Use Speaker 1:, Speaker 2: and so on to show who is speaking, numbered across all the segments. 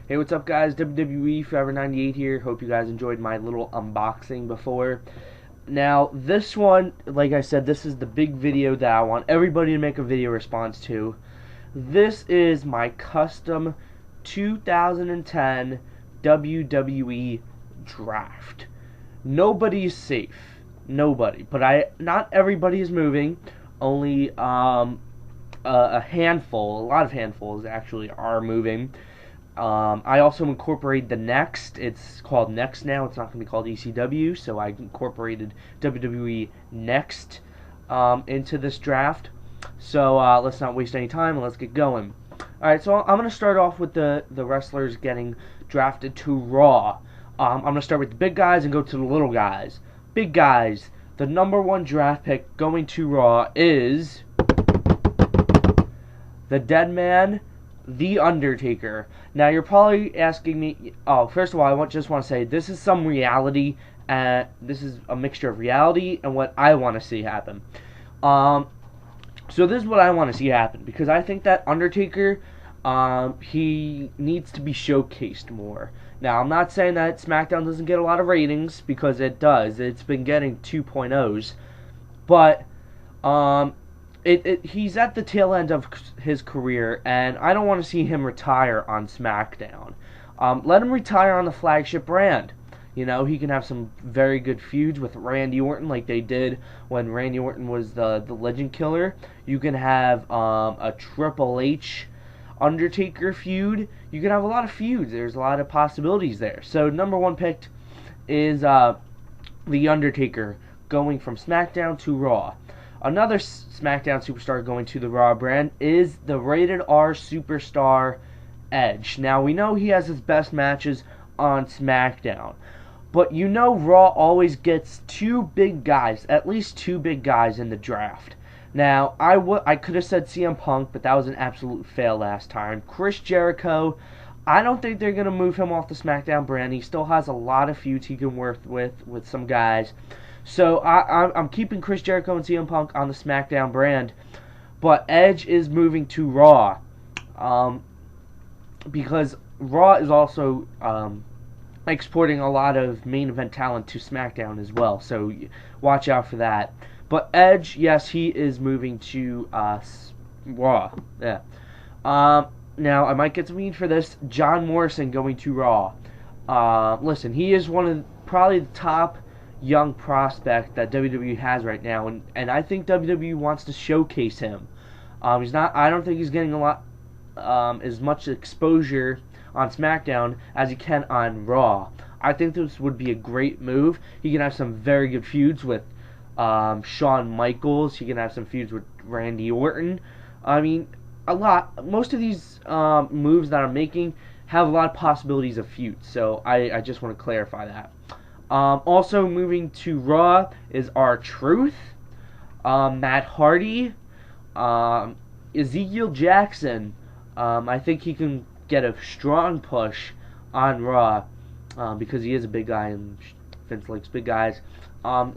Speaker 1: Hey, what's up, guys? WWE Forever 98 here. Hope you guys enjoyed my little unboxing before. Now, this one, like I said, this is the big video that I want everybody to make a video response to. This is my custom 2010 WWE draft. Nobody's safe. Nobody. But not everybody is moving. Only a handful, a lot of handfuls actually are moving. I also incorporated the Next. It's called Next now. It's not going to be called ECW, so I incorporated WWE Next into this draft. So let's not waste any time and let's get going. Alright, so I'm going to start off with the wrestlers getting drafted to Raw. I'm going to start with the big guys and go to the little guys. Big guys, the #1 draft pick going to Raw is the Dead Man, The Undertaker. Now you're probably asking me, first of all, just want to say this is some reality, and this is a mixture of reality and what I want to see happen. So this is what I want to see happen, because I think that Undertaker, he needs to be showcased more. Now, I'm not saying that SmackDown doesn't get a lot of ratings, because it does. It's been getting 2.0s, but he's at the tail end of his career, and I don't want to see him retire on SmackDown. Let him retire on the flagship brand. You know, he can have some very good feuds with Randy Orton, like they did when Randy Orton was the Legend Killer. You can have a Triple H Undertaker feud. You can have a lot of feuds. There's a lot of possibilities there. So #1 picked is The Undertaker, going from SmackDown to Raw. Another SmackDown superstar going to the Raw brand is the Rated R superstar Edge. Now, we know he has his best matches on SmackDown, but you know Raw always gets two big guys, at least two big guys in the draft. Now, I could have said CM Punk, but that was an absolute fail last time. Chris Jericho, I don't think they're going to move him off the SmackDown brand. He still has a lot of feuds he can work with some guys. So I'm keeping Chris Jericho and CM Punk on the SmackDown brand, but Edge is moving to Raw, because Raw is also exporting a lot of main event talent to SmackDown as well. So watch out for that. But Edge, yes, he is moving to Raw. Yeah. Now I might get some heat for this. John Morrison going to Raw. Listen, he is one of probably the top young prospect that WWE has right now, and I think WWE wants to showcase him. He's not. I don't think he's getting a lot, as much exposure on SmackDown as he can on Raw. I think this would be a great move. He can have some very good feuds with Shawn Michaels. He can have some feuds with Randy Orton. I mean, a lot. Most of these moves that I'm making have a lot of possibilities of feuds. So I just want to clarify that. Also moving to Raw is R-Truth, Matt Hardy, Ezekiel Jackson. I think he can get a strong push on Raw, because he is a big guy and Vince likes big guys.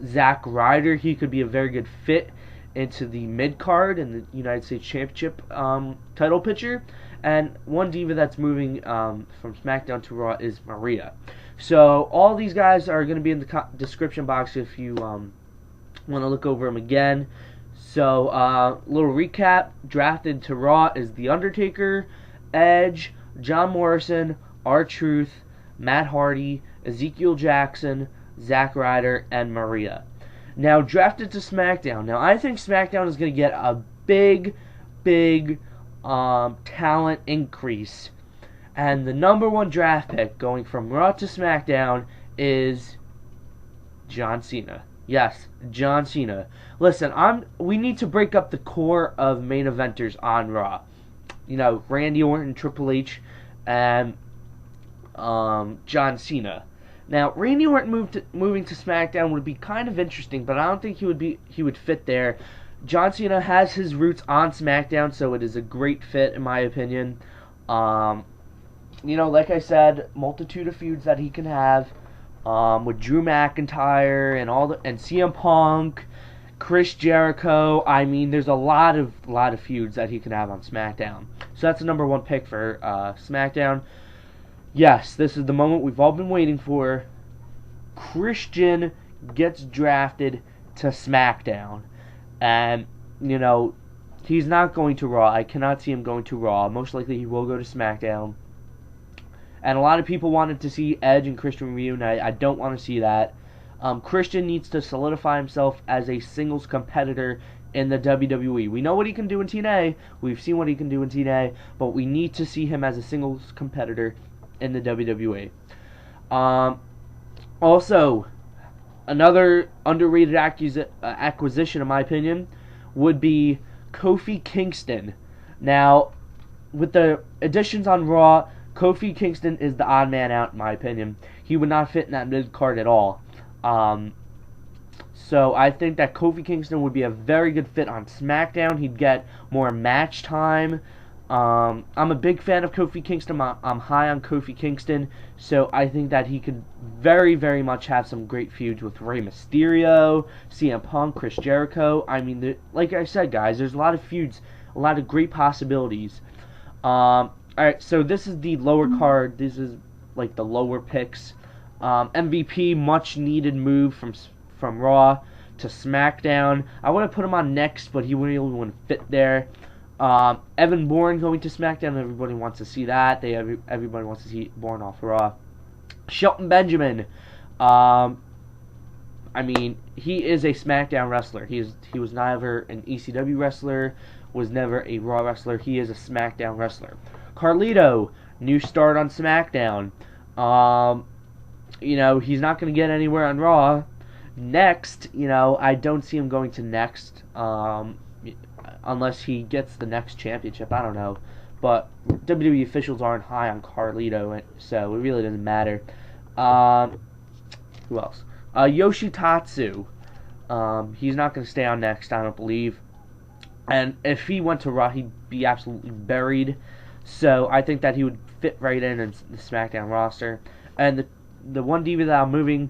Speaker 1: Zack Ryder, he could be a very good fit into the mid-card in the United States Championship title picture. And one diva that's moving from SmackDown to Raw is Maria. So all these guys are going to be in the description box if you want to look over them again. So little recap: drafted to Raw is The Undertaker, Edge, John Morrison, R-Truth, Matt Hardy, Ezekiel Jackson, Zack Ryder, and Maria. Now drafted to SmackDown. Now I think SmackDown is going to get a big talent increase. And the #1 draft pick going from Raw to SmackDown is John Cena. Yes, John Cena. Listen, we need to break up the core of main eventers on Raw. You know, Randy Orton, Triple H, and John Cena. Now, Randy Orton moving to SmackDown would be kind of interesting, but I don't think he would fit there. John Cena has his roots on SmackDown, so it is a great fit in my opinion. You know, like I said, multitude of feuds that he can have with Drew McIntyre and CM Punk, Chris Jericho. I mean, there's a lot of feuds that he can have on SmackDown. So that's the #1 pick for SmackDown. Yes, this is the moment we've all been waiting for. Christian gets drafted to SmackDown. And, you know, he's not going to Raw. I cannot see him going to Raw. Most likely he will go to SmackDown. And a lot of people wanted to see Edge and Christian reunite. I don't want to see that. Christian needs to solidify himself as a singles competitor in the WWE. We know what he can do in TNA. We've seen what he can do in TNA. But we need to see him as a singles competitor in the WWE. Also, another underrated acquisition, in my opinion, would be Kofi Kingston. Now, with the additions on Raw, Kofi Kingston is the odd man out, in my opinion. He would not fit in that mid-card at all. So I think that Kofi Kingston would be a very good fit on SmackDown. He'd get more match time. I'm a big fan of Kofi Kingston. I'm high on Kofi Kingston. So I think that he could very, very much have some great feuds with Rey Mysterio, CM Punk, Chris Jericho. I mean, like I said, guys, there's a lot of feuds, a lot of great possibilities. Alright, so this is the lower card. This is like the lower picks. MVP, much needed move from Raw to SmackDown. I would have put him on Next, but he wouldn't really want to fit there. Evan Bourne going to SmackDown. Everybody wants to see that. Everybody wants to see Bourne off Raw. Shelton Benjamin. I mean, he is a SmackDown wrestler. He was never an ECW wrestler. Was never a Raw wrestler. He is a SmackDown wrestler. Carlito, new start on SmackDown. You know, he's not going to get anywhere on Raw. Next, you know, I don't see him going to Next, unless he gets the Next championship. I don't know. But WWE officials aren't high on Carlito, so it really doesn't matter. Who else? Yoshitatsu. He's not going to stay on Next, I don't believe. And if he went to Raw, he'd be absolutely buried. So I think that he would fit right in the SmackDown roster. And the one diva that I'm moving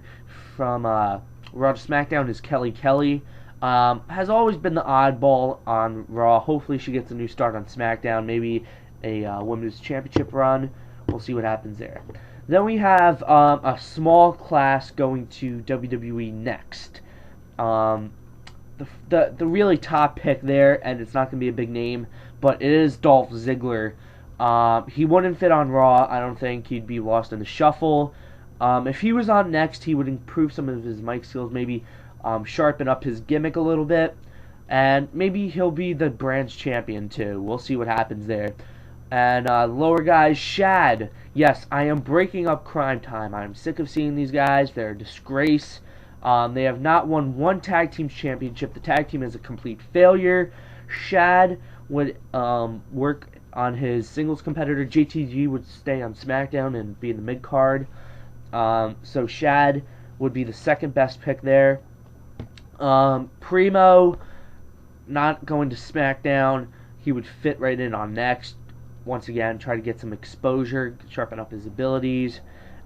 Speaker 1: from Raw to SmackDown is Kelly Kelly. Has always been the oddball on Raw. Hopefully she gets a new start on SmackDown. Maybe a Women's Championship run. We'll see what happens there. Then we have a small class going to WWE Next. The really top pick there, and it's not going to be a big name, but it is Dolph Ziggler. He wouldn't fit on Raw. I don't think he'd be lost in the shuffle. If he was on Next, he would improve some of his mic skills, maybe sharpen up his gimmick a little bit, and maybe he'll be the brand's champion too. We'll see what happens there. And lower guys, Shad. Yes, I am breaking up Crime Time. I'm sick of seeing these guys. They're a disgrace. They have not won one tag team championship. The tag team is a complete failure. Shad would work on his singles competitor. JTG would stay on SmackDown and be in the mid card. So Shad would be the second best pick there. Primo, not going to SmackDown. He would fit right in on Next. Once again, try to get some exposure, sharpen up his abilities.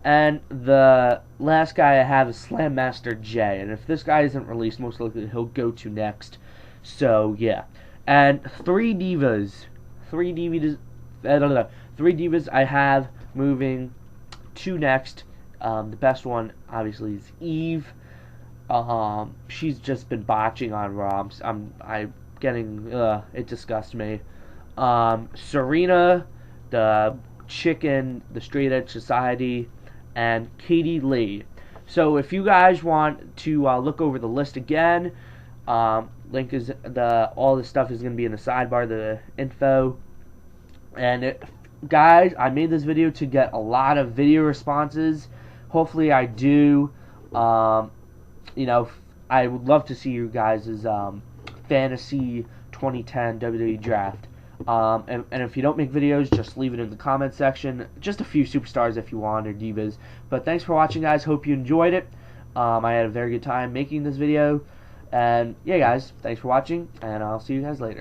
Speaker 1: And the last guy I have is Slam Master Jay. And if this guy isn't released, most likely he'll go to Next. So, yeah. And three divas I have moving to Next. The best one, obviously, is Eve. She's just been botching on Raw. I'm getting, it disgusts me. Serena, the Chicken, the Straight Edge Society, and Katie Lee. So if you guys want to look over the list again, link is all this stuff is going to be in the sidebar, the info. And guys, I made this video to get a lot of video responses. Hopefully I do. You know, I would love to see you guys' fantasy 2010 WWE draft. And if you don't make videos, just leave it in the comment section. Just a few superstars if you want, or divas. But thanks for watching, guys. Hope you enjoyed it. I had a very good time making this video. And yeah, guys, thanks for watching, and I'll see you guys later.